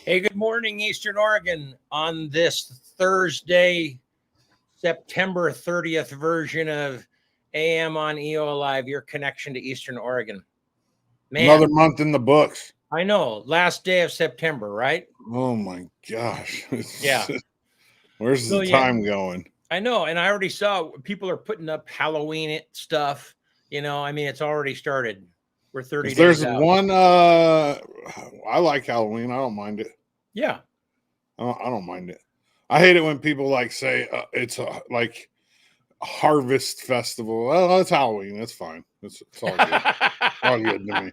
Hey, good morning, Eastern Oregon. On this Thursday, September 30th version of AM on EOAlive, your connection to Eastern Oregon. Another Man, month in the books. I know, last day of September, right? Oh my gosh. Yeah. Where's So, the yeah, time going? I know. And I already saw people are putting up Halloween stuff. I mean, it's already started. We're 30 If there's days out. one, I like Halloween. I don't mind it. Yeah. I don't mind it. I hate it when people like say it's like harvest festival. Well, it's Halloween. That's fine. It's all good. All good to me.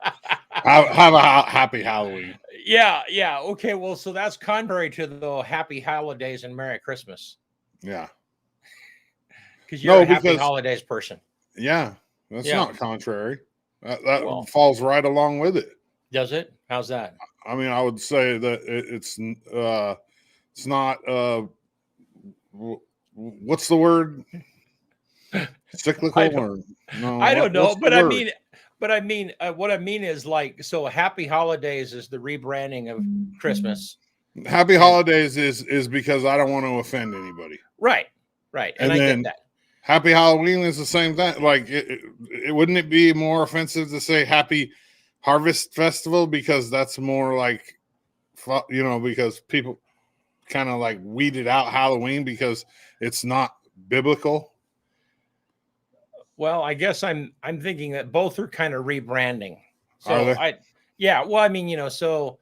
Have a happy Halloween. Yeah. Okay. Well, so that's contrary to the happy holidays and Merry Christmas Yeah. because you're a No, happy because holidays person. yeah, that's Yeah. not contrary. That Well, falls right along with it. does it? How's that? I mean, I would say that it's not what's the word? I Cyclical don't. or no? I don't know, What's the but I word? mean, what I mean is like, so happy holidays is the rebranding of Christmas, Happy and holidays is because I don't want to offend anybody, right, right, and and I get then that. Happy Halloween is the same thing. Like, wouldn't it be more offensive to say Happy Harvest Festival because that's more like, because people kind of like weeded out Halloween because it's not biblical. Well, I guess I'm thinking that both are kind of rebranding. Are So they? yeah. Well, I mean, so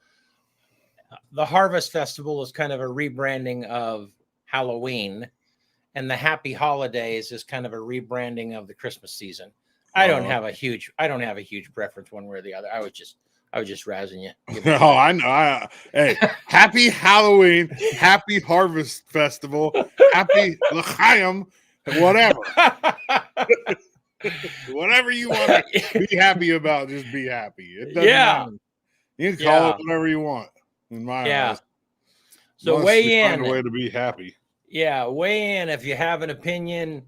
the Harvest Festival is kind of a rebranding of Halloween, and the Happy Holidays is kind of a rebranding of the Christmas season. Uh, I don't have a huge preference one way or the other. I was just razzing you, giving you oh, crap. I know. Hey, Happy Halloween, Happy Harvest Festival, Happy L'chaim, whatever. Whatever you want to be happy about, just be happy. It doesn't Yeah, matter. You can call it yeah, whatever you want in my yeah. eyes. As So long as you weigh find a in. way to be happy. Yeah, weigh in if you have an opinion.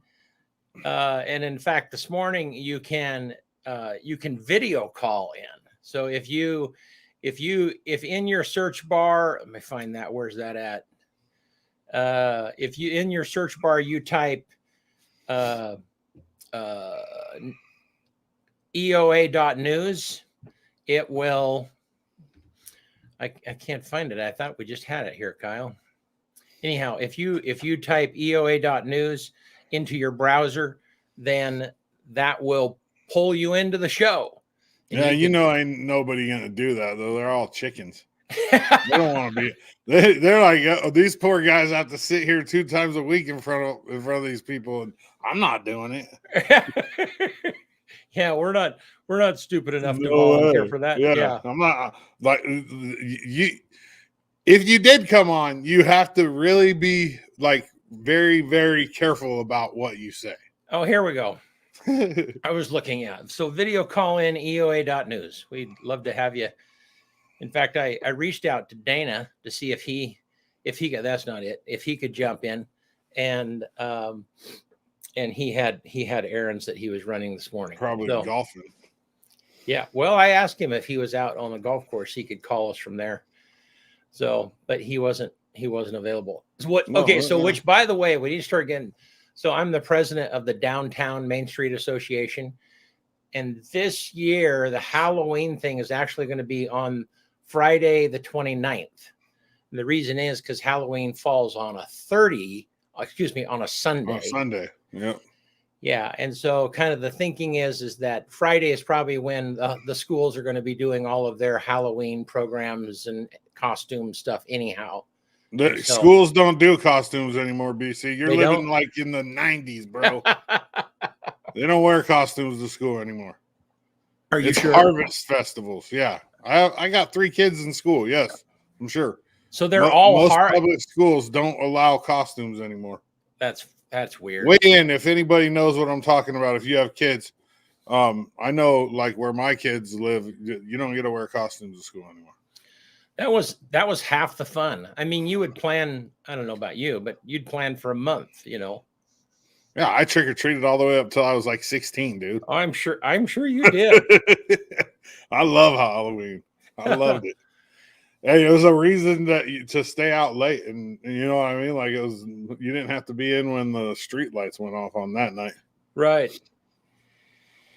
And in fact, this morning you can video call in. So if in your search bar, let me find that. Where's that at? If you in your search bar you type uh, uh, EOA.news, it will. I can't find it. I thought we just had it here, Kyle. Anyhow, if you type EOA.news into your browser, then that will pull you into the show, and Yeah, you can. ain't nobody gonna do that though. They're all chickens. They don't want to be. They're like, oh, these poor guys have to sit here 2 times a week in front of these people, and I'm not doing it. Yeah, we're not stupid enough to No volunteer way. for that. Yeah, Yeah. I'm not like you. If you did come on, you have to really be like very, very careful about what you say. Oh, here we go. I was looking at so video call in EOA.news. We'd love to have you. In fact, I reached out to Dana to see if he could. That's not it. If he could jump in, and and he had errands that he was running this morning. Probably So golfing. yeah, well, I asked him if he was out on the golf course, he could call us from there. So, but he wasn't available. So what? No, Okay, so which by the way, we need to start getting. So I'm the president of the Downtown Main Street Association, and this year the Halloween thing is actually going to be on Friday the 29th. And the reason is because Halloween falls on on a Sunday. on Sunday. Yep. Yeah, and so kind of the thinking is that Friday is probably when the schools are going to be doing all of their Halloween programs and costume stuff anyhow. The And so schools don't do costumes anymore, BC. You're they living don't. like in the 90s, bro. They don't wear costumes to school anymore. Are you It's sure? harvest festivals. Yeah. I got 3 kids in school. Yes, I'm sure. So they're all Most hard. public schools don't allow costumes anymore. That's weird. Weigh in if anybody knows what I'm talking about. If you have kids, I know like where my kids live, you don't get to wear costumes to school anymore. That was half the fun. I mean, you would plan. I don't know about you, but you'd plan for a month. Yeah, I trick or treated all the way up till I was like 16, dude. I'm sure you did. I love Halloween. I loved it. Hey, it was a reason to stay out late, and you know what I mean. Like you didn't have to be in when the street lights went off on that night. Right.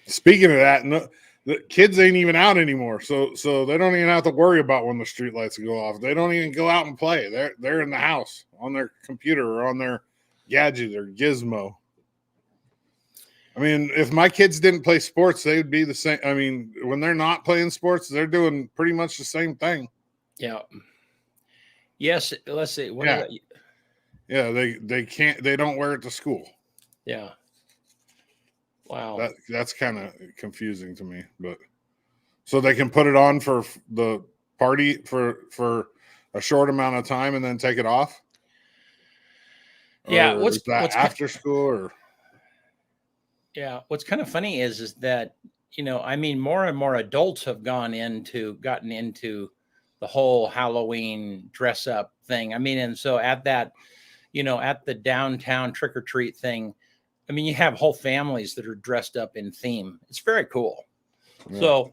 Speaking of that, no, the kids ain't even out anymore, so they don't even have to worry about when the street lights go off. They don't even go out and play. They're in the house on their computer or on their gadget or gizmo. I mean, if my kids didn't play sports, they'd be the same. I mean, when they're not playing sports, they're doing pretty much the same thing. Yeah. Yes. Let's see. What Yeah. Yeah. They don't wear it to school. Yeah. Wow. That's kind of confusing to me, but so they can put it on for the party for a short amount of time and then take it off. Yeah. Or What's after school or? Yeah. What's kind of funny is that, I mean, more and more adults have gotten into the whole Halloween dress up thing. I mean, and so at that, at the downtown trick or treat thing, I mean, you have whole families that are dressed up in theme. It's very cool. Yeah.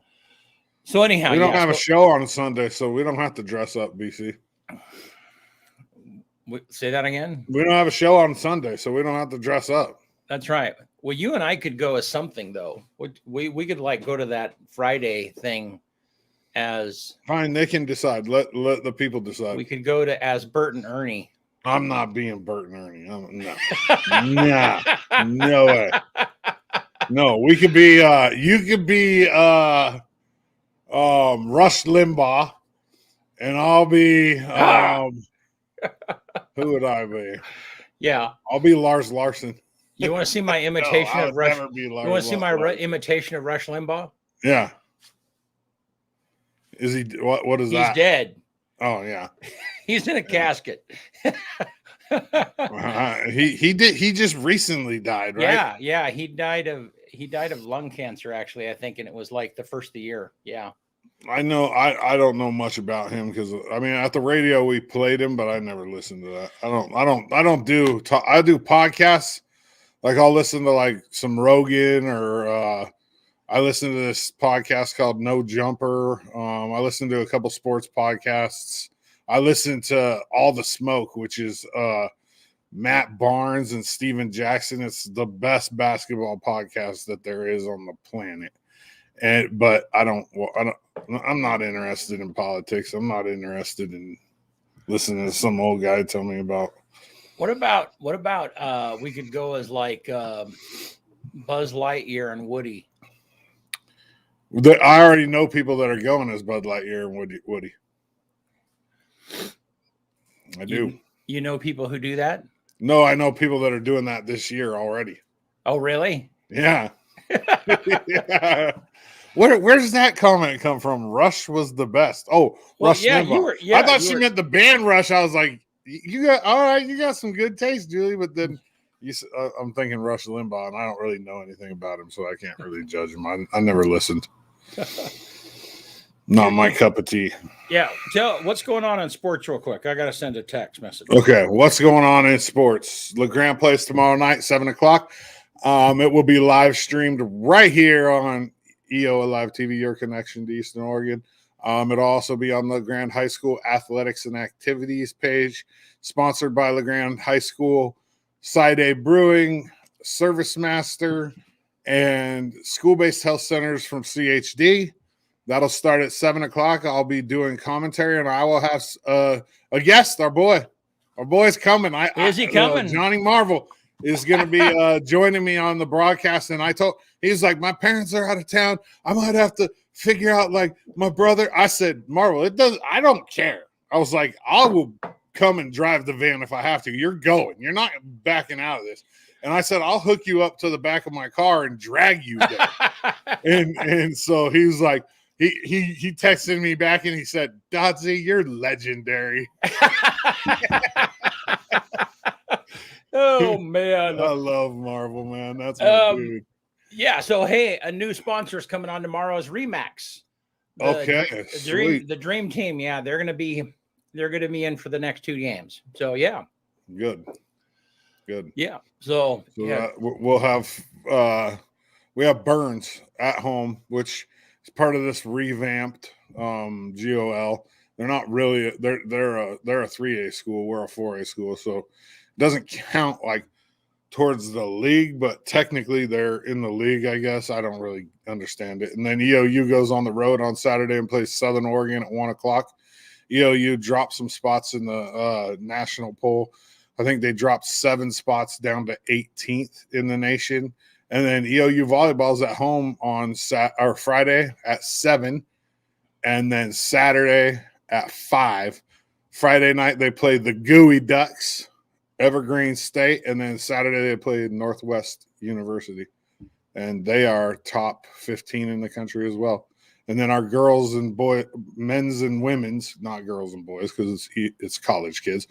So anyhow, we don't have a show on Sunday, so we don't have to dress up, BC. Say that again? We don't have a show on Sunday, so we don't have to dress up. That's right. Well, you and I could go as something, though. We could like go to that Friday thing as fine. They can decide. Let the people decide. We could go to as Bert and Ernie. I'm not being Bert and Ernie. No way. No, we could be. You could be Rush Limbaugh, and I'll be. Who would I be? Yeah, I'll be Lars Larson. You want to see my imitation of Rush? You want to see my imitation of Rush Limbaugh? Yeah. Is he? What is that? He's dead. Oh yeah. He's in a casket. He did. He just recently died, right? Yeah. He died of lung cancer, actually, I think, and it was like the first of the year. Yeah. I know. I don't know much about him because I mean at the radio we played him, but I never listened to that. I do podcasts. Like I'll listen to like some Rogan or I listen to this podcast called No Jumper. I listen to a couple sports podcasts. I listen to All the Smoke, which is Matt Barnes and Steven Jackson. It's the best basketball podcast that there is on the planet. But I'm not interested in politics. I'm not interested in listening to some old guy tell me about. What about we could go as like Buzz Lightyear and Woody? I already know people that are going as Bud Lightyear and Woody. I do. You know people who do that? No, I know people that are doing that this year already. Oh, really? Yeah. Yeah. Where does that comment come from? Rush was the best. Oh, well, Rush Limbaugh. I thought she meant the band Rush. I was like, you got some good taste, Julie. But then I'm thinking Rush Limbaugh, and I don't really know anything about him, so I can't really judge him. I never listened. Not my cup of tea. Yeah. What's going on in sports real quick. I got to send a text message. Okay. What's going on in sports? LeGrand plays tomorrow night, 7:00. It will be live streamed right here on EOAlive TV, your connection to Eastern Oregon. It'll also be on LeGrand High School Athletics and Activities page, sponsored by LeGrand High School, Side A Brewing, Service Master, and school-based health centers from CHD. That'll start at 7:00. I'll be doing commentary, and I will have a guest. Our boy's coming. Is he coming? Johnny Marvel is going to be joining me on the broadcast. And he's like, my parents are out of town. I might have to figure out like my brother. I said, Marvel, I don't care. I was like, I will come and drive the van if I have to. You're going. You're not backing out of this. And I said, I'll hook you up to the back of my car and drag you there. and so he was like, he texted me back and he said, Dodsy, you're legendary. Oh man, I love Marvel, man. That's my dude. Yeah. So hey, a new sponsor is coming on tomorrow. Is Remax. The Dream Team. Yeah, they're gonna be in for the next 2 games. So yeah. Good. Yeah. So yeah, we'll have we have Burns at home, which is part of this revamped GOL. They're not really. They're a 3A school. We're a 4A school, so it doesn't count like towards the league, but technically they're in the league, I guess. I don't really understand it. And then EOU goes on the road on Saturday and plays Southern Oregon at 1:00. EOU dropped some spots in the national poll. I think they dropped 7 spots down to 18th in the nation. And then EOU volleyball's at home on Friday at 7, and then Saturday at 5. Friday night they played the Gooey Ducks, Evergreen State, and then Saturday they played Northwest University, and they are top 15 in the country as well. And then our girls and men's and women's, not girls and boys because it's college kids.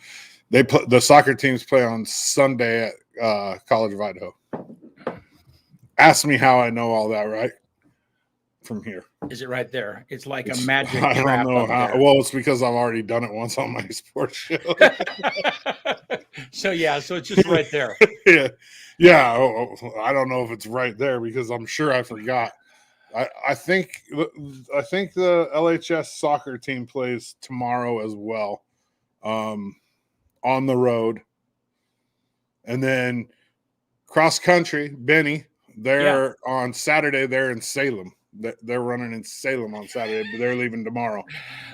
The soccer teams play on Sunday at College of Idaho. Ask me how I know all that, right? From here. Is it right there? It's like a magic I trap. don't know how. Well, it's because I've already done it once on my sports show. So it's just right there. Yeah. I don't know if it's right there because I'm sure I forgot. I think the LHS soccer team plays tomorrow as well, on the road, and then cross country Benny. They're on Saturday. They're in Salem. They're running in Salem on Saturday, but they're leaving tomorrow.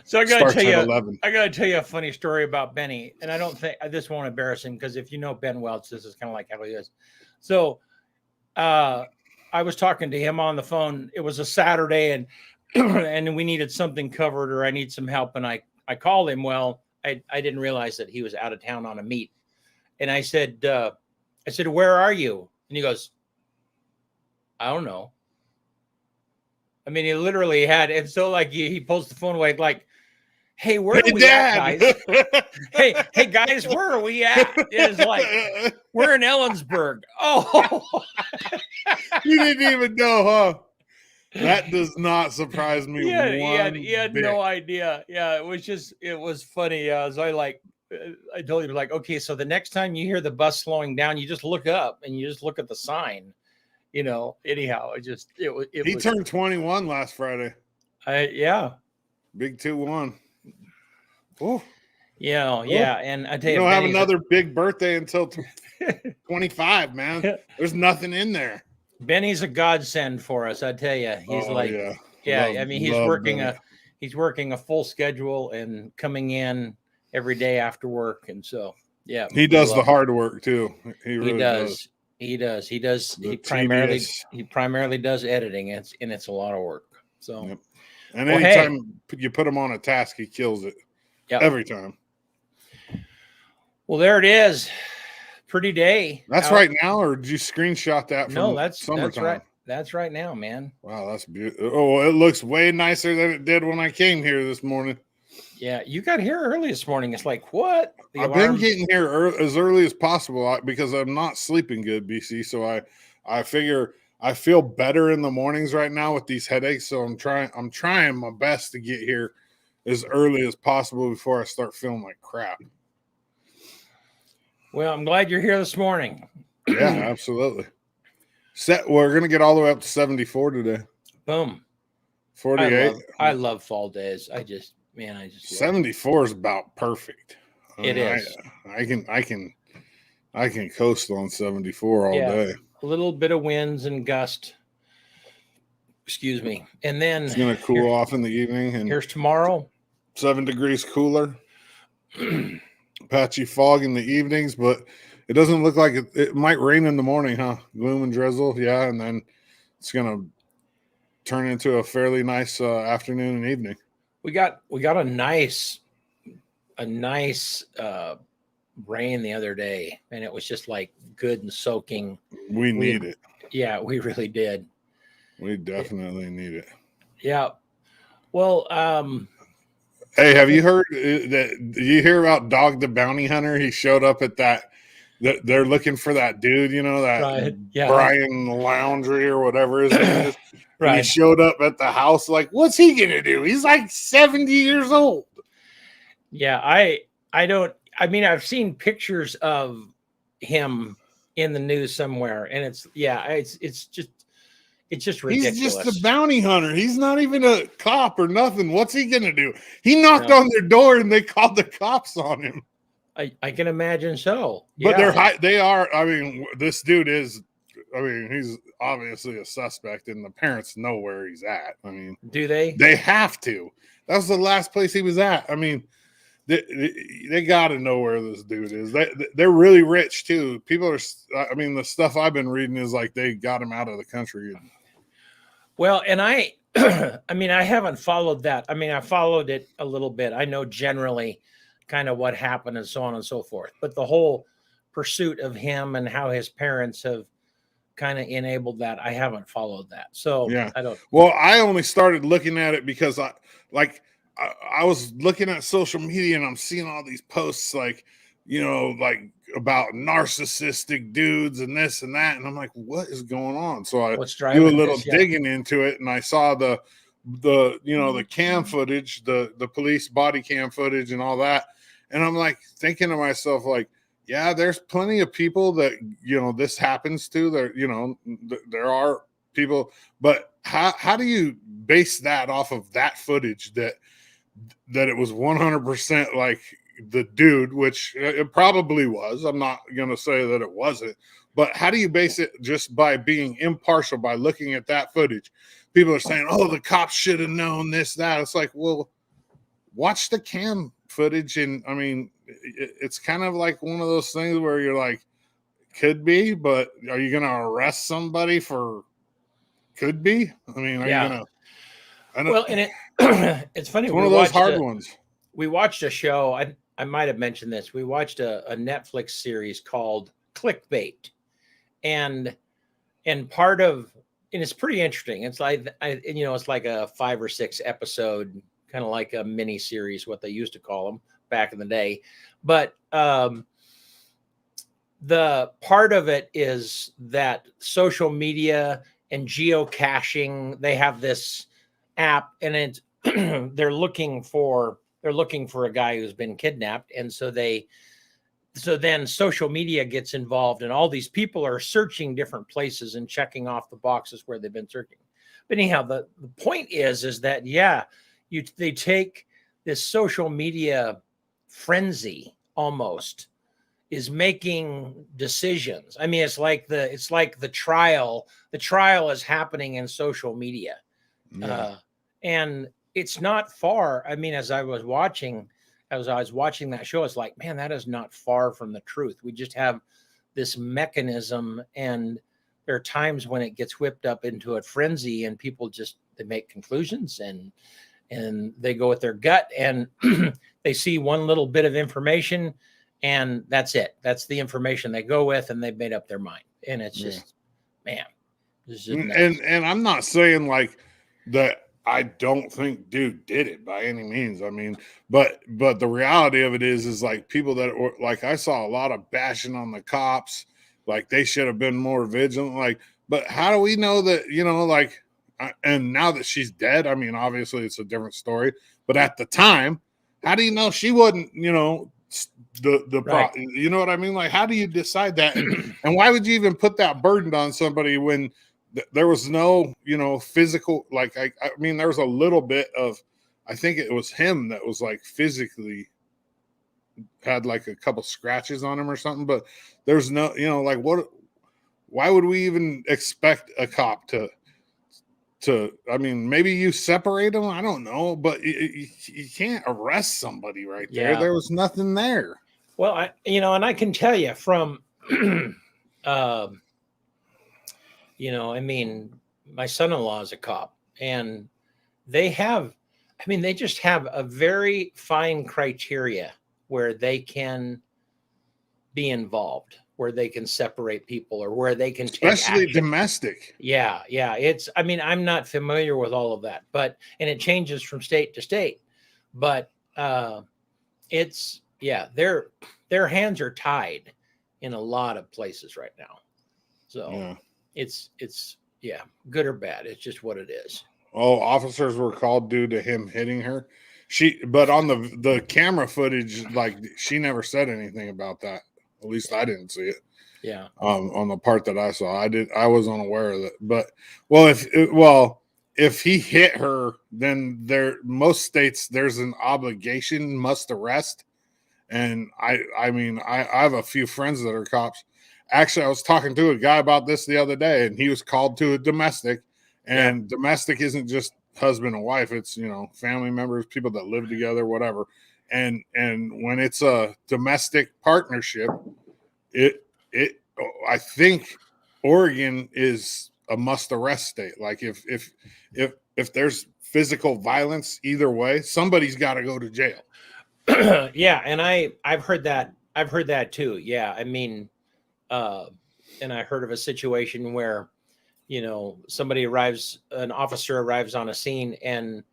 So I gotta tell you, 11. I gotta tell you a funny story about Benny, and I don't think this won't embarrass him because if you know Ben Welch, this is kind of like how he is. So, I was talking to him on the phone. It was a Saturday, and and we needed something covered, or I need some help, and I called him. Well, I didn't realize that he was out of town on a meet, and I said, where are you? And he goes, I don't know. I mean, he literally had, and so like he pulls the phone away, like, "Hey, where are we at, guys? hey, guys, where are we at?" It's like we're in Ellensburg. Oh, you didn't even know, huh? That does not surprise me. He had no idea. Yeah, it was funny. So I told him, like, okay, so the next time you hear the bus slowing down, you just look up and you just look at the sign. Anyhow, he turned 21 last Friday. Big 2-1. Oh, yeah. And I tell you, don't have another big birthday until 25, man. There's nothing in there. Benny's a godsend for us. I tell you, he's I mean, he's working a full schedule and coming in every day after work, and so he does the hard work too. He really does. He does. He primarily does editing. It's a lot of work. So, and anytime you put him on a task, he kills it. Every time. Well, there it is. Pretty day. That's right now, or did you screenshot that? No, that's right. That's right now, man. Wow, that's beautiful. Oh, it looks way nicer than it did when I came here this morning. Yeah, you got here early this morning. It's like, what? I've been getting here as early as possible because I'm not sleeping good, BC. So I figure I feel better in the mornings right now with these headaches. So I'm trying my best to get here as early as possible before I start feeling like crap. Well, I'm glad you're here this morning. Yeah, absolutely. We're gonna get all the way up to 74 today. Boom. 48. I love fall days. I just 74 is about perfect. It is. I can coast on 74 all day. A little bit of winds and gust. Excuse me. And then it's gonna cool off in the evening. And here's tomorrow. 7 degrees cooler. Patchy fog in the evenings, but it doesn't look like it might rain in the morning, huh? Gloom and drizzle, yeah, and then it's gonna turn into a fairly nice afternoon and evening. We got a nice rain the other day, and it was just like good and soaking. We need it. Yeah, we really did. We definitely need it. Yeah. Well, hey, have you heard that? Did you hear about Dog the Bounty Hunter? He showed up at that. They're looking for that dude, that Brian Laundrie or whatever his name is. Right. And he showed up at the house like, what's he going to do? He's like 70 years old. Yeah, I've seen pictures of him in the news somewhere, and it's just, it's just He's ridiculous. just a bounty hunter. He's not even a cop or nothing. What's he gonna do? He knocked No. on their door and they called the cops on him. I can imagine so. But Yeah. they are. I mean, this dude is. I mean, he's obviously a suspect, and the parents know where he's at. I mean, Do they? they have to. That was the last place he was at. I mean, they got to know where this dude is. They're really rich too. People are. I mean, the stuff I've been reading is like they got him out of the country. Well, and I mean, I haven't followed that. I mean, I followed it a little bit. I know generally kind of what happened and so on and so forth. But the whole pursuit of him and how his parents have kind of enabled that, I haven't followed that. So Yeah. I don't. Well, I only started looking at it because I was looking at social media and I'm seeing all these posts like, you know, like about narcissistic dudes and this and that. And I'm like, what is going on? So I What's do a driving little this? Yeah. digging into it and I saw the you know, the cam footage, the police body cam footage and all that. And I'm like thinking to myself, like, yeah, there's plenty of people that, you know, this happens to. There, you know, there are people, but how do you base that off of that footage that it was 100% like the dude, which it probably was. I'm not going to say that it wasn't, but how do you base it just by being impartial, by looking at that footage? People are saying, oh, the cops should have known this, that. It's like, well, watch the cam footage. And I mean, it's kind of like one of those things where you're like, could be, but are you going to arrest somebody for could be? I mean, are you going to? Well, and it's funny. It's one of those hard ones. We watched a show. I might have mentioned this. We watched a Netflix series called Clickbait, and part of, and it's pretty interesting. It's like you know, it's like a 5 or 6 episode, kind of like a mini series, what they used to call them back in the day. But the part of it is that social media and geocaching, they have this app, and it's they're looking for a guy who's been kidnapped, and so then social media gets involved, and all these people are searching different places and checking off the boxes where they've been searching. But anyhow, the point is that they take this social media frenzy almost is making decisions. I mean, it's like the trial. The trial is happening in social media. Yeah. And it's not far. I mean, as I was watching that show, it's like, man, that is not far from the truth. We just have this mechanism, and there are times when it gets whipped up into a frenzy, and people they make conclusions and they go with their gut, and they see one little bit of information, and that's it. That's the information they go with, and they've made up their mind. And it's just, man, this is nuts. And I'm not saying like that. I don't think dude did it by any means. I mean, but the reality of it is like people that were like, I saw a lot of bashing on the cops, like they should have been more vigilant. Like, but how do we know that, you know, like, and now that she's dead, I mean, obviously it's a different story, but at the time, how do you know she wasn't, you know, Right. you know what I mean? Like, how do you decide that? And why would you even put that burden on somebody when there was no, you know, physical, like, I mean, there was a little bit of, I think it was him that was like physically had like a couple scratches on him or something, but there's no, you know, like why would we even expect a cop to, I mean, maybe you separate them. I don't know, but you can't arrest somebody right there. Yeah. There was nothing there. Well, and I can tell you from, you know, I mean, my son-in-law is a cop, and they just have a very fine criteria where they can be involved, where they can separate people, or where they can especially take action. Domestic. Yeah. I mean, I'm not familiar with all of that, and it changes from state to state, but it's, their hands are tied in a lot of places right now. So it's good or bad. It's just what it is. Oh, officers were called due to him hitting her. But on the camera footage, like she never said anything about that. At least I didn't see it. Yeah. On the part that I saw. I was unaware of it. But if he hit her, then most states there's an obligation, must arrest. And I mean, I have a few friends that are cops. Actually, I was talking to a guy about this the other day, and he was called to a domestic. And domestic isn't just husband and wife; it's family members, people that live together, whatever. And when it's a domestic partnership, I think Oregon is a must arrest state. Like if there's physical violence either way, somebody's got to go to jail. Yeah, and I've heard that too. Yeah, I mean, and I heard of a situation where an officer arrives on a scene, and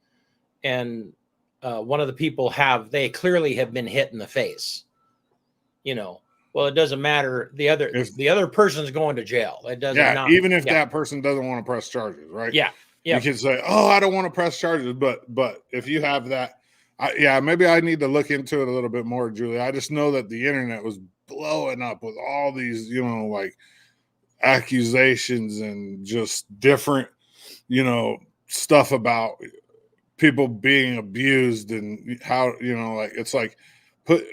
one of the people they clearly have been hit in the face. Well, it doesn't matter. The other person's going to jail. It doesn't. Even if that person doesn't want to press charges, right? Yeah. You can say, "Oh, I don't want to press charges," but if you have that, maybe I need to look into it a little bit more, Julie. I just know that the internet was blowing up with all these, like accusations and just different, stuff about people being abused and how, it's like put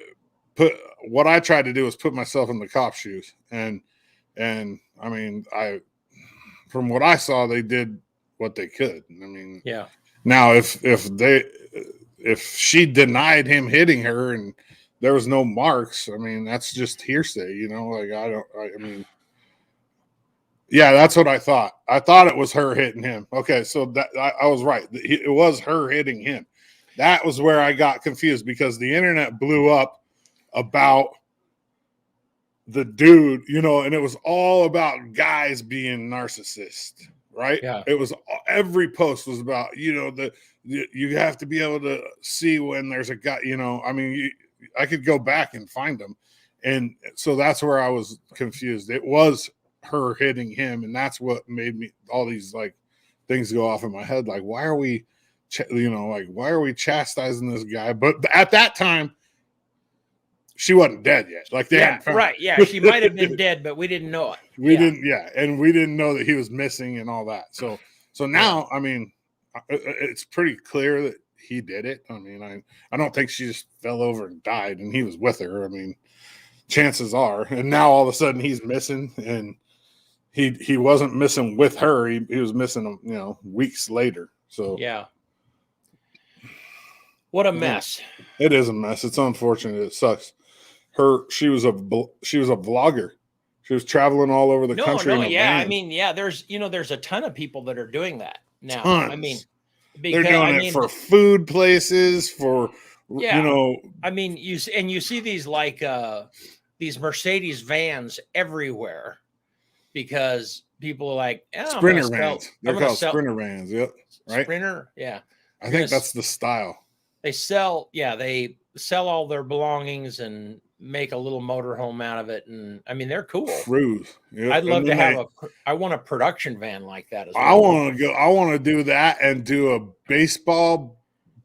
what I tried to do is put myself in the cop's shoes. And I mean, from what I saw, they did what they could. I mean, yeah. Now, if she denied him hitting her and there was no marks, I mean, that's just hearsay, I mean, yeah, that's what I thought. I thought it was her hitting him. Okay, so that I was right. It was her hitting him. That was where I got confused because the internet blew up about the dude, and it was all about guys being narcissists, right? Yeah. It was every post was about, you have to be able to see when there's a guy, I mean, I could go back and find them. And so that's where I was confused. It was her hitting him, and that's what made me all these like things go off in my head. Like, why are we, why are we chastising this guy? But at that time, she wasn't dead yet. Like they hadn't found right. Yeah, she might have been dead, but we didn't know it. We didn't. Yeah, and we didn't know that he was missing and all that. So now, I mean, it's pretty clear that he did it. I mean, I don't think she just fell over and died, and he was with her. I mean, chances are. And now all of a sudden he's missing, and he wasn't missing with her. He was missing, weeks later. So yeah. What a mess. It is a mess. It's unfortunate. It sucks. She was a vlogger. She was traveling all over the country. I mean, there's a ton of people that are doing that now. Tons. I mean, they're doing it for food places, for I mean, you see these these Mercedes vans everywhere because people are like Sprinter vans. They're called Sprinter vans. Yep. Right. Sprinter. Yeah. I think that's the style. They sell all their belongings and make a little motorhome out of it, and I mean they're cool. Cruise. Yep. I'd love to have I want a production van like that as well. I want to do that and do a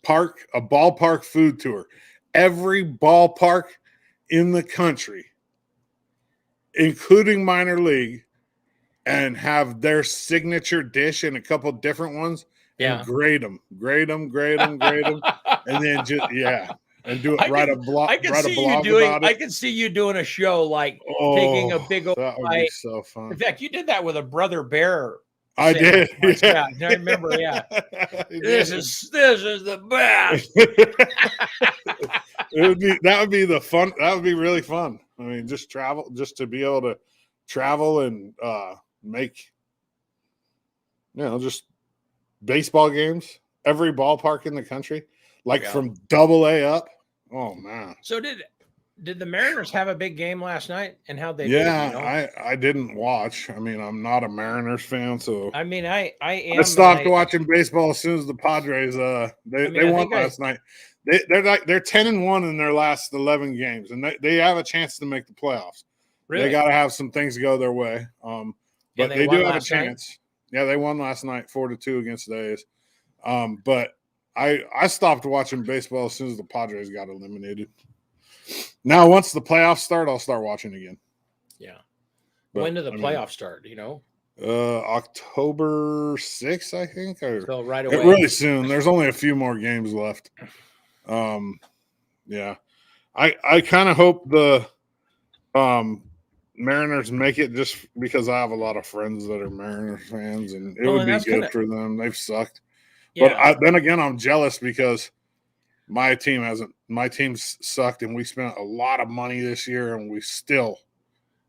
ballpark food tour. Every ballpark in the country, including minor league, and have their signature dish and a couple different ones. Yeah, and grade them, and then just and do it. Write a blog. I can see you doing a show like taking a big old that would be so fun. In fact, you did that with a Brother Bear. I did. Yeah. I remember. Yeah, this is the best. That would be the fun. That would be really fun. I mean, just to be able to travel and make, just baseball games, every ballpark in the country, from AA up. Oh man! So did the Mariners have a big game last night? And how'd they? I didn't watch. I mean, I'm not a Mariners fan, so I mean, I am. I stopped watching baseball as soon as the Padres they won last night. They're 10-1 in their last 11 games, and they have a chance to make the playoffs. Really? They got to have some things go their way. But they do have a chance. Yeah, they won last night 4-2 against the A's. But I stopped watching baseball as soon as the Padres got eliminated. Now, once the playoffs start, I'll start watching again. Yeah. But, when do the I mean, playoffs start? You know, October 6th, I think. so right away. Really soon. There's only a few more games left. Yeah. I kind of hope the Mariners make it just because I have a lot of friends that are Mariners fans, and it would be good for them. They've sucked. Yeah. But then again, I'm jealous because my team's sucked, and we spent a lot of money this year, and we still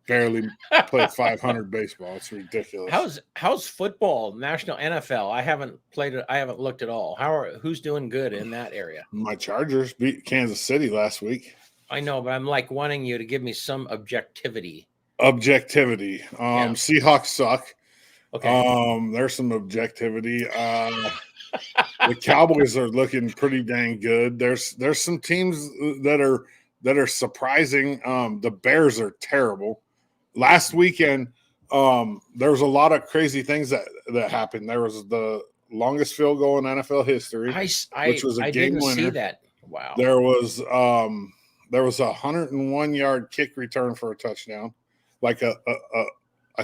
barely played 500 baseball. It's ridiculous. How's football, national NFL? I haven't played it. I haven't looked at all. Who's doing good in that area? My Chargers beat Kansas City last week. I know, but I'm like wanting you to give me some objectivity. Seahawks suck. Okay. There's some objectivity. The Cowboys are looking pretty dang good. There's some teams that are surprising. The Bears are terrible. Last weekend, there was a lot of crazy things that happened. There was the longest field goal in NFL history, which was a game winner. See that. Wow. There was a 101-yard kick return for a touchdown, like I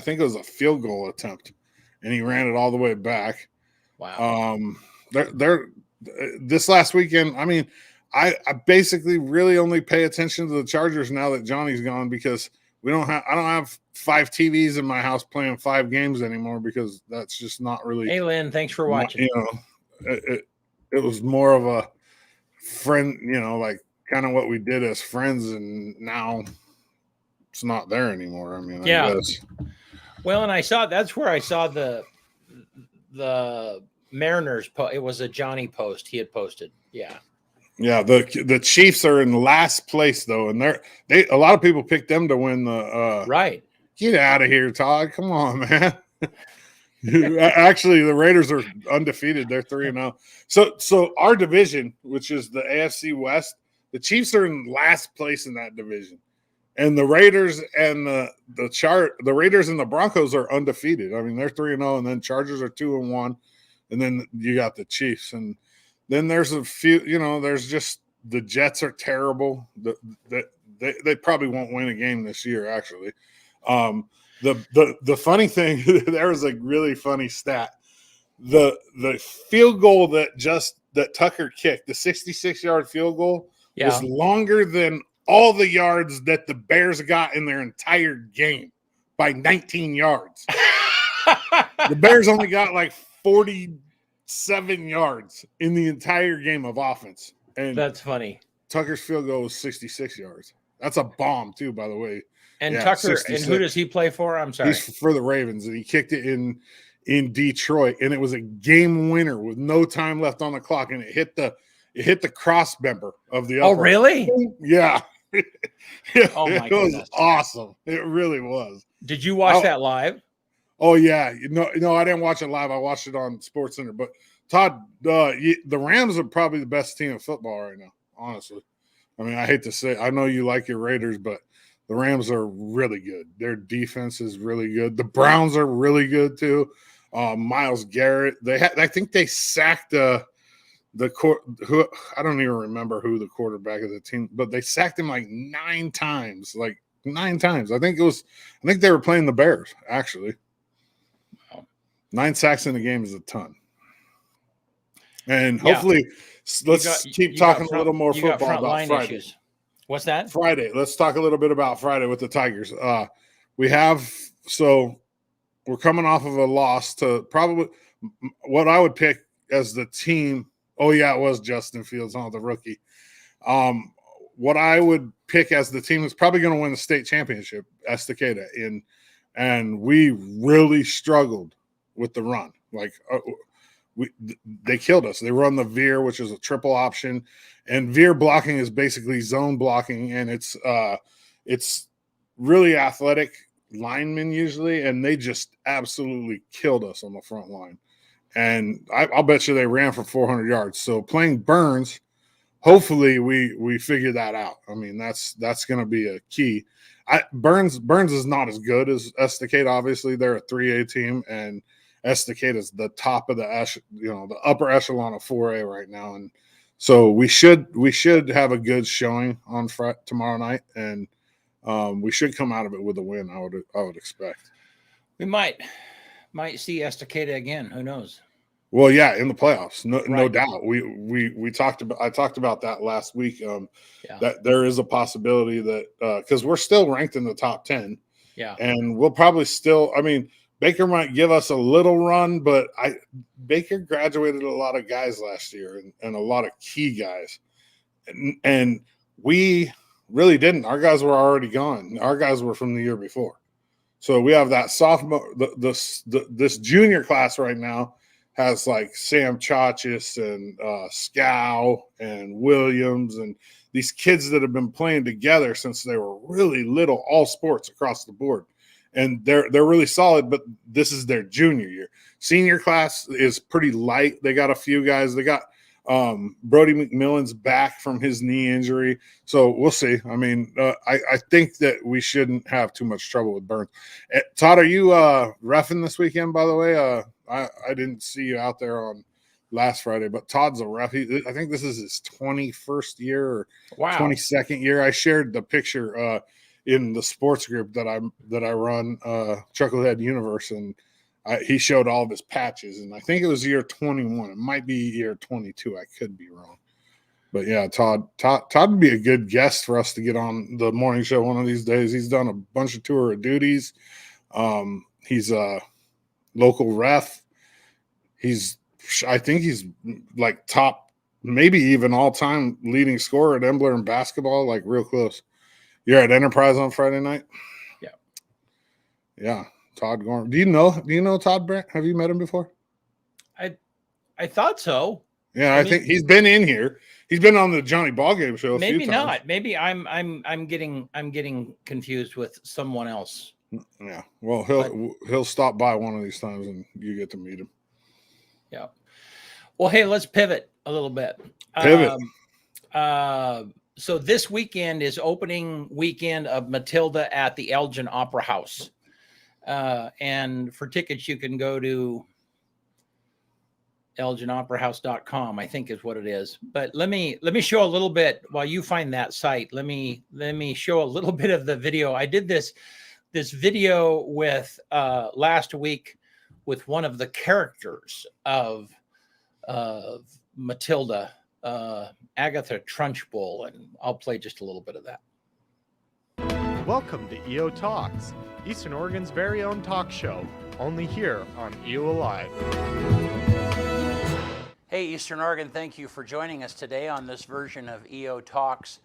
think it was a field goal attempt, and he ran it all the way back. Wow. This last weekend, I mean, I basically really only pay attention to the Chargers now that Johnny's gone because I don't have 5 TVs in my house playing 5 games anymore because that's just not really. Hey, Lynn, thanks for watching. It was more of a friend, like kind of what we did as friends, and now it's not there anymore. I mean, yeah. I guess. Well, and that's where I saw the Mariners. It was a Johnny post he had posted. Yeah. Yeah, the Chiefs are in last place though, and a lot of people picked them to win the right. Get out of here, Todd. Come on, man. Actually, the Raiders are undefeated. They're 3-0. So our division, which is the AFC West, the Chiefs are in last place in that division. And the Raiders and the Raiders and the Broncos are undefeated. I mean, they're 3-0, and then Chargers are 2-1, and then you got the Chiefs. And then there's a few, there's just the Jets are terrible. They probably won't win a game this year, actually. The funny thing, there was a really funny stat. The field goal that Tucker kicked, the 66-yard field goal, was longer than all the yards that the Bears got in their entire game by 19 yards. The Bears only got like 47 yards in the entire game of offense. And that's funny. Tucker's field goal was 66 yards. That's a bomb too, by the way. And Tucker, 66. And who does he play for? I'm sorry. He's for the Ravens, and he kicked it in Detroit, and it was a game winner with no time left on the clock, and it hit the cross member of the upper. Oh, really? Yeah. Oh my goodness. It was awesome. It really was. Did you watch that live? Oh yeah. No, I didn't watch it live. I watched it on SportsCenter. But Todd, the Rams are probably the best team in football right now, honestly. I mean, I hate to say, I know you like your Raiders, but the Rams are really good. Their defense is really good. The Browns are really good too. Myles Garrett. I think they sacked who I don't even remember who the quarterback of the team, but they sacked him like 9 times. Like 9 times. I think they were playing the Bears, actually. 9 sacks in the game is a ton. And hopefully, let's keep talking a little more football about Friday. Issues. What's that? Friday. Let's talk a little bit about Friday with the Tigers. We're coming off of a loss to probably what I would pick as the team. Oh, yeah, it was Justin Fields, the rookie. What I would pick as the team is probably going to win the state championship, Estacada. And we really struggled with the run. Like, they killed us. They run the veer, which is a triple option. And veer blocking is basically zone blocking. And it's really athletic linemen usually. And they just absolutely killed us on the front line. And I'll bet you they ran for 400 yards. So playing Burns, hopefully we figure that out. I mean, that's going to be a key. Burns is not as good as Estacada. Obviously, they're a 3A team, and Estacada is the top of the upper echelon of 4A right now. And so we should have a good showing on tomorrow night. And we should come out of it with a win. I would expect. We might see Estacada again. Who knows? Well, yeah, in the playoffs, no Right. doubt. I talked about that last week. Yeah. That there is a possibility that because we're still ranked in the top 10. Yeah. And we'll probably still. I mean, Baker might give us a little run, but Baker graduated a lot of guys last year and a lot of key guys, and we really didn't. Our guys were already gone. Our guys were from the year before. So we have that sophomore. This junior class right now has like Sam Chachis and Scow and Williams and these kids that have been playing together since they were really little, all sports across the board. And they're really solid, but this is their junior year. Senior class is pretty light. They got a few guys. They got Brody McMillan's back from his knee injury. So we'll see. I mean, I think that we shouldn't have too much trouble with Burns. Todd, are you reffing this weekend, by the way? I didn't see you out there on last Friday, but Todd's a ref. I think this is his 21st year or 22nd year. I shared the picture in the sports group that I run, Chucklehead Universe, and he showed all of his patches, and I think it was year 21. It might be year 22. I could be wrong. But yeah, Todd would be a good guest for us to get on the morning show one of these days. He's done a bunch of tour of duties. He's a local ref. I think he's like top, maybe even all-time leading scorer at Embler in basketball, like real close. You're at Enterprise on Friday night? Yeah. Yeah. Todd Gorman. Do you know Todd Brandt? Have you met him before? I thought so. Yeah, I think he's been in here. He's been on the Johnny Ballgame show. Maybe not. Maybe I'm getting confused with someone else. Yeah. Well, he'll stop by one of these times and you get to meet him. Yeah. Well, hey, let's pivot a little bit. So this weekend is opening weekend of Matilda at the Elgin Opera House. And for tickets, you can go to elginoperahouse.com, I think is what it is. But let me show a little bit while you find that site. Let me show a little bit of the video. I did this video with last week with one of the characters of Matilda, Agatha Trunchbull, and I'll play just a little bit of that. Welcome to EO Talks, Eastern Oregon's very own talk show, only here on EOAlive. Hey, Eastern Oregon, thank you for joining us today on this version of EO Talks.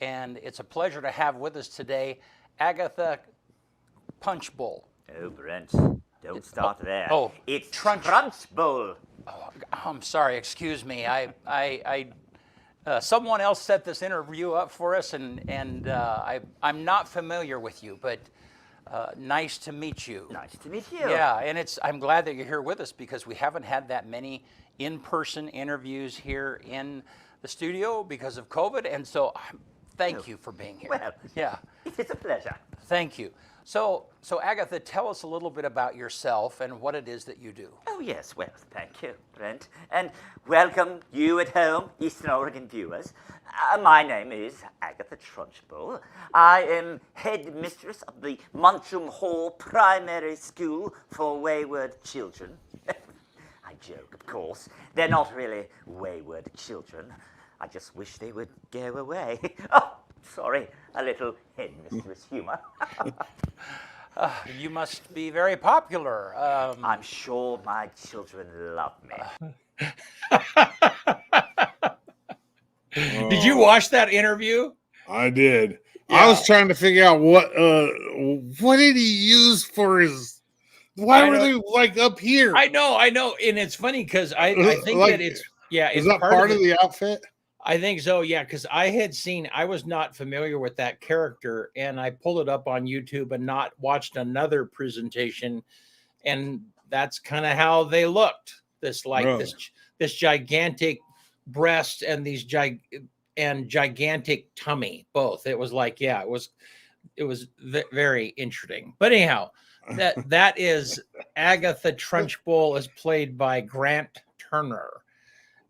And it's a pleasure to have with us today Agatha Punchbull. Oh, Brent, don't start there. Oh, it's Trunchbull. Oh, I'm sorry, excuse me. Someone else set this interview up for us, and I'm not familiar with you, but nice to meet you. Nice to meet you. Yeah, and I'm glad that you're here with us because we haven't had that many in-person interviews here in the studio because of COVID, and so thank you for being here. Well, yeah, it's a pleasure. Thank you. So Agatha, tell us a little bit about yourself and what it is that you do. Oh, yes. Well, thank you, Brent. And welcome you at home, Eastern Oregon viewers. My name is Agatha Trunchbull. I am headmistress of the Muncham Hall Primary School for Wayward Children. I joke, of course. They're not really wayward children. I just wish they would go away. Oh, sorry, a little headmistress humor. You must be very popular. I'm sure my children love me. Did you watch that interview? I did. Yeah. I was trying to figure out what did he use for his. Why were they like up here? I know, and it's funny because I think like, that it's is that part of the outfit? I think so, yeah, because I was not familiar with that character, and I pulled it up on YouTube and not watched another presentation, and that's kind of how they looked. This gigantic breast and these gigantic tummy, both. It was like, yeah, it was very interesting. But anyhow, that is Agatha Trunchbull is played by Grant Turner.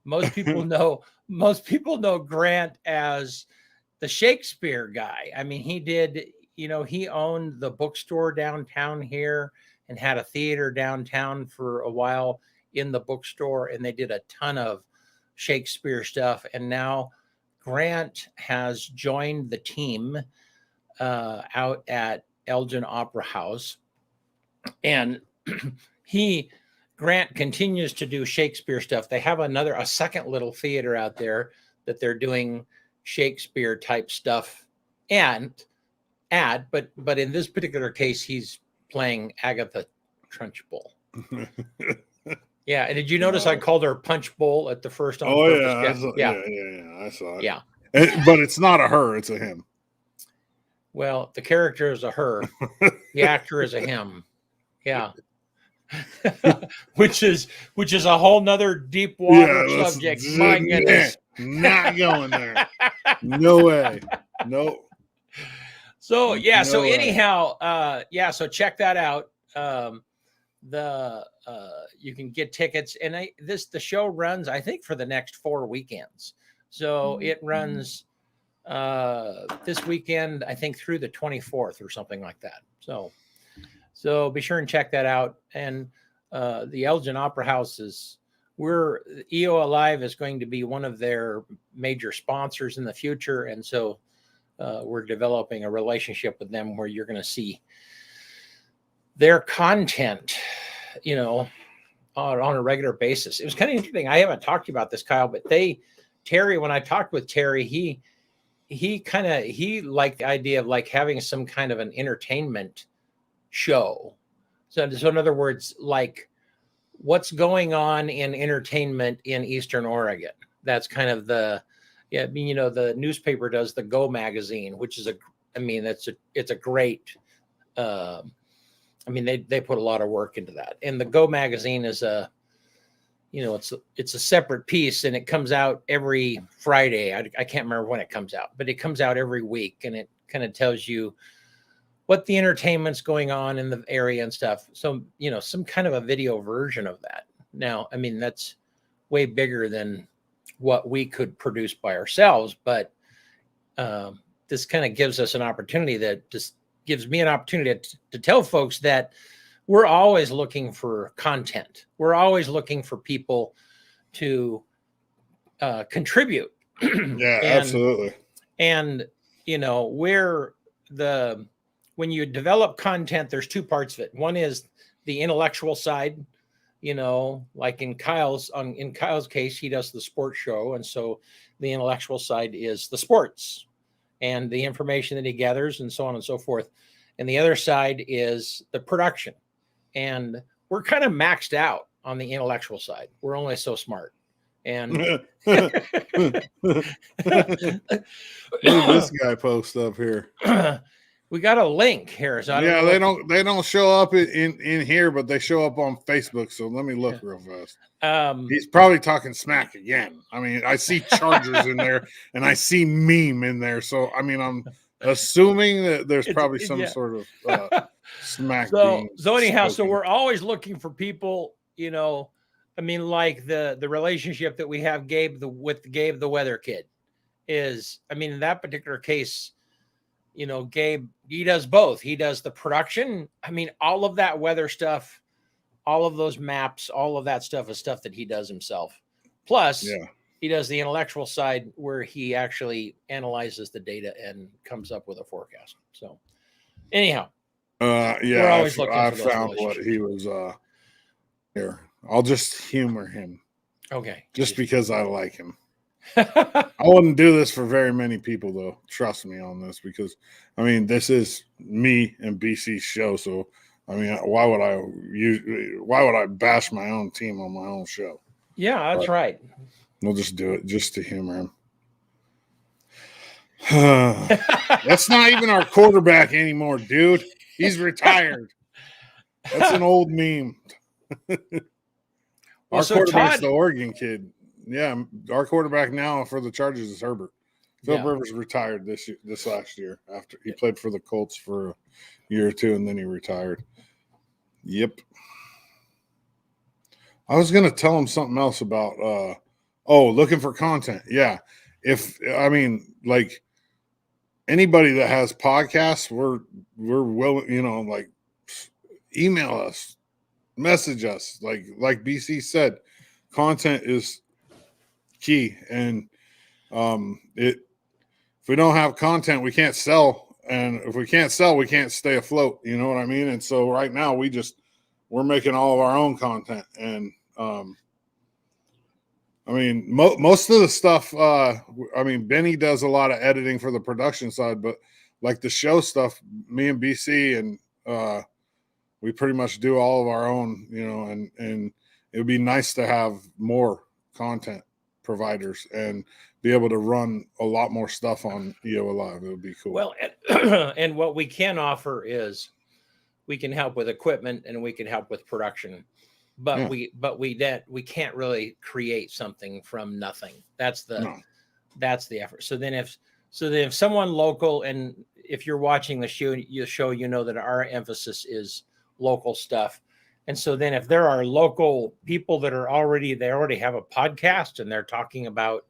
Most people know Grant as the Shakespeare guy. I mean, he he owned the bookstore downtown here and had a theater downtown for a while in the bookstore, and they did a ton of Shakespeare stuff. And now Grant has joined the team out at Elgin Opera House, and Grant continues to do Shakespeare stuff. They have a second little theater out there that they're doing Shakespeare type stuff but in this particular case, he's playing Agatha Trunchbull. Yeah, and did you notice I called her Punch Bowl at the first? On purpose? Yeah, I saw it. Yeah, but it's not a her; it's a him. Well, the character is a her, the actor is a him. Yeah. which is a whole nother deep water subject. My goodness. Not going there. No way. No. So yeah, so way. anyhow, so check that out. You can get tickets, and the show runs, I think, for the next 4 weekends. So it runs this weekend, I think, through the 24th or something like that. So be sure and check that out. And the Elgin Opera House EOAlive is going to be one of their major sponsors in the future. And so we're developing a relationship with them where you're going to see their content, on a regular basis. It was kind of interesting. I haven't talked to you about this, Kyle, but Terry, when I talked with Terry, he liked the idea of like having some kind of an entertainment show. So in other words, like what's going on in entertainment in Eastern Oregon. That's kind of the newspaper does the Go magazine, which is it's a great, they put a lot of work into that. And the Go magazine is it's a separate piece, and it comes out every Friday. I can't remember when it comes out, but it comes out every week, and it kind of tells you what the entertainment's going on in the area and stuff. So, some kind of a video version of that. Now, that's way bigger than what we could produce by ourselves, but this kind of gives us an opportunity that just gives me an opportunity to tell folks that we're always looking for content. We're always looking for people to contribute. Yeah, absolutely. And, when you develop content, there's two parts of it. One is the intellectual side, like in Kyle's case, he does the sports show. And so the intellectual side is the sports and the information that he gathers and so on and so forth. And the other side is the production. And we're kind of maxed out on the intellectual side. We're only so smart. And look at this guy post up here. We got a link here. So they don't show up in here, but they show up on Facebook. So let me look real fast. He's probably talking smack again. I see Chargers in there, and I see meme in there. So I'm assuming that there's probably some sort of smack. So anyhow, so we're always looking for people. Like the relationship that we have with Gabe the weather kid is. In that particular case, Gabe, he does both. He does the production. All of that weather stuff, all of those maps, all of that stuff is stuff that he does himself. Plus, he does the intellectual side where he actually analyzes the data and comes up with a forecast. So anyhow, we're always looking for those found what he was here. I'll just humor him. Okay. Just because I like him. I wouldn't do this for very many people, though. Trust me on this, because this is me and BC's show. So why would I bash my own team on my own show? Yeah, that's right. We'll just do it just to humor him. That's not even our quarterback anymore, dude. He's retired. That's an old meme. Our quarterback's the Oregon kid. Yeah, our quarterback now for the Chargers is Herbert. Phil Rivers retired this last year after he played for the Colts for a year or two, and then he retired. Yep. I was going to tell him something else about looking for content. Yeah. anybody that has podcasts, we're willing, like email us, message us. Like BC said, content is key. And if we don't have content, we can't sell. And if we can't sell, we can't stay afloat. You know what I mean? And so right now we're making all of our own content. And most of the stuff, Benny does a lot of editing for the production side, but like the show stuff, me and BC and we pretty much do all of our own, and it would be nice to have more content providers and be able to run a lot more stuff on EOAlive. It would be cool. Well, and what we can offer is we can help with equipment and we can help with production. But we can't really create something from nothing. That's the effort. So then if someone local, and if you're watching the show, you know that our emphasis is local stuff. And so then if there are local people that are already have a podcast and they're talking about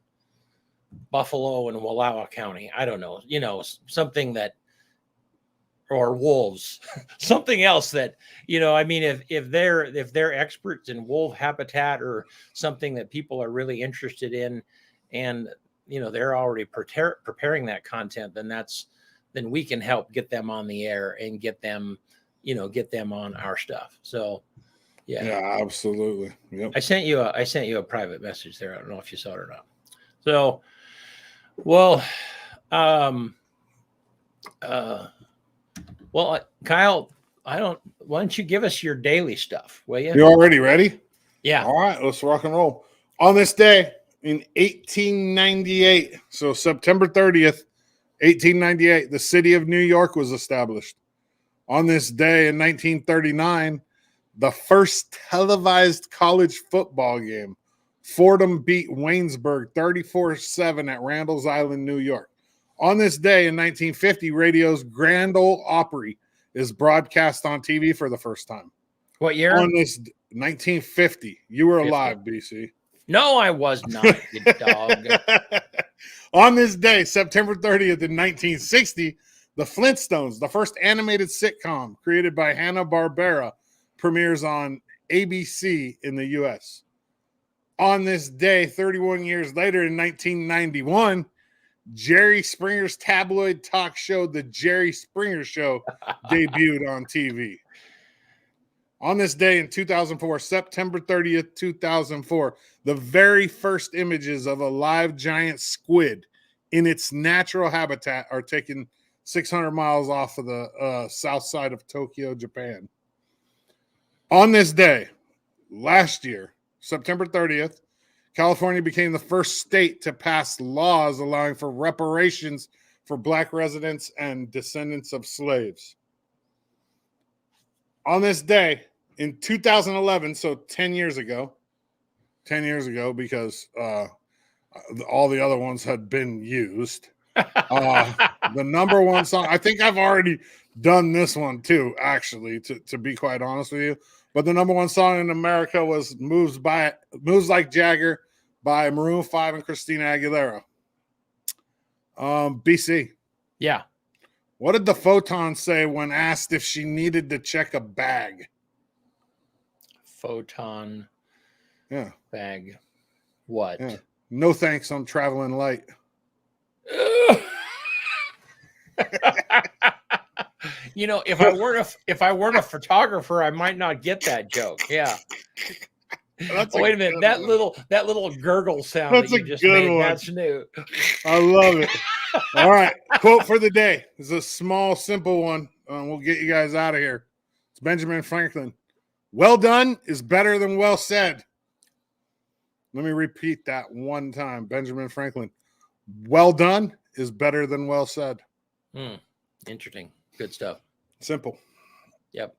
Buffalo and Wallowa County, I don't know, something that, or wolves, something else that, if they're experts in wolf habitat or something that people are really interested in, and, they're already preparing that content, then we can help get them on the air and get them on our stuff. So, yeah, absolutely. Yep. I sent you a private message there. I don't know if you saw it or not. So, well, Kyle, why don't you give us your daily stuff, will you? You already ready? Yeah. All right, let's rock and roll. On this day in 1898, so September 30th, 1898, the city of New York was established. On this day in 1939, the first televised college football game, Fordham beat Waynesburg 34-7 at Randall's Island, New York. On this day in 1950, radio's Grand Ole Opry is broadcast on TV for the first time. What year? On this 1950. You were alive, BC. No, I was not, you dog. On this day, September 30th in 1960, The Flintstones, the first animated sitcom created by Hanna-Barbera, premieres on ABC in the U.S. On this day, 31 years later in 1991, Jerry Springer's tabloid talk show, The Jerry Springer Show, debuted on TV. On this day in 2004, September 30th, 2004, the very first images of a live giant squid in its natural habitat are taken 600 miles off of the south side of Tokyo, Japan. On this day, last year, September 30th, California became the first state to pass laws allowing for reparations for Black residents and descendants of slaves. On this day, in 2011, so 10 years ago, because all the other ones had been used, the number one song, I think I've already done this one too, actually, to be quite honest with you, but the number one song in America was Moves Like Jagger by Maroon 5 and Christina Aguilera. BC. Yeah. What did the photon say when asked if she needed to check a bag? Photon. Yeah. Bag. What? Yeah. No thanks, I'm traveling light. If I weren't a photographer, I might not get that joke. Yeah. Wait a minute. That little gurgle sound That's that you just made, that's new. I love it. All right. Quote for the day. It's a small, simple one. We'll get you guys out of here. It's Benjamin Franklin. Well done is better than well said. Let me repeat that one time. Benjamin Franklin. Well done is better than well said. Interesting. Good stuff. Simple. Yep.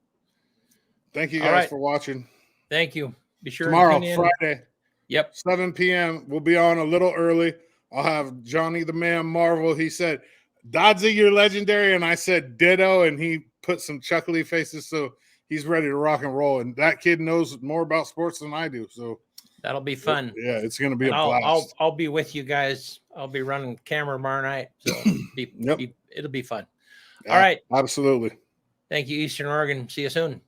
Thank you guys for watching. Thank you. Be sure tomorrow, to tune in. Friday. Yep. 7 p.m. We'll be on a little early. I'll have Johnny the Man Marvel. He said, Dodzy, you're legendary. And I said, ditto. And he put some chuckly faces. So he's ready to rock and roll. And that kid knows more about sports than I do. So that'll be fun. Yeah, it's going to be a blast. I'll be with you guys. I'll be running camera tomorrow night. So be it'll be fun. Yeah, All right. absolutely. Thank you, Eastern Oregon. See you soon.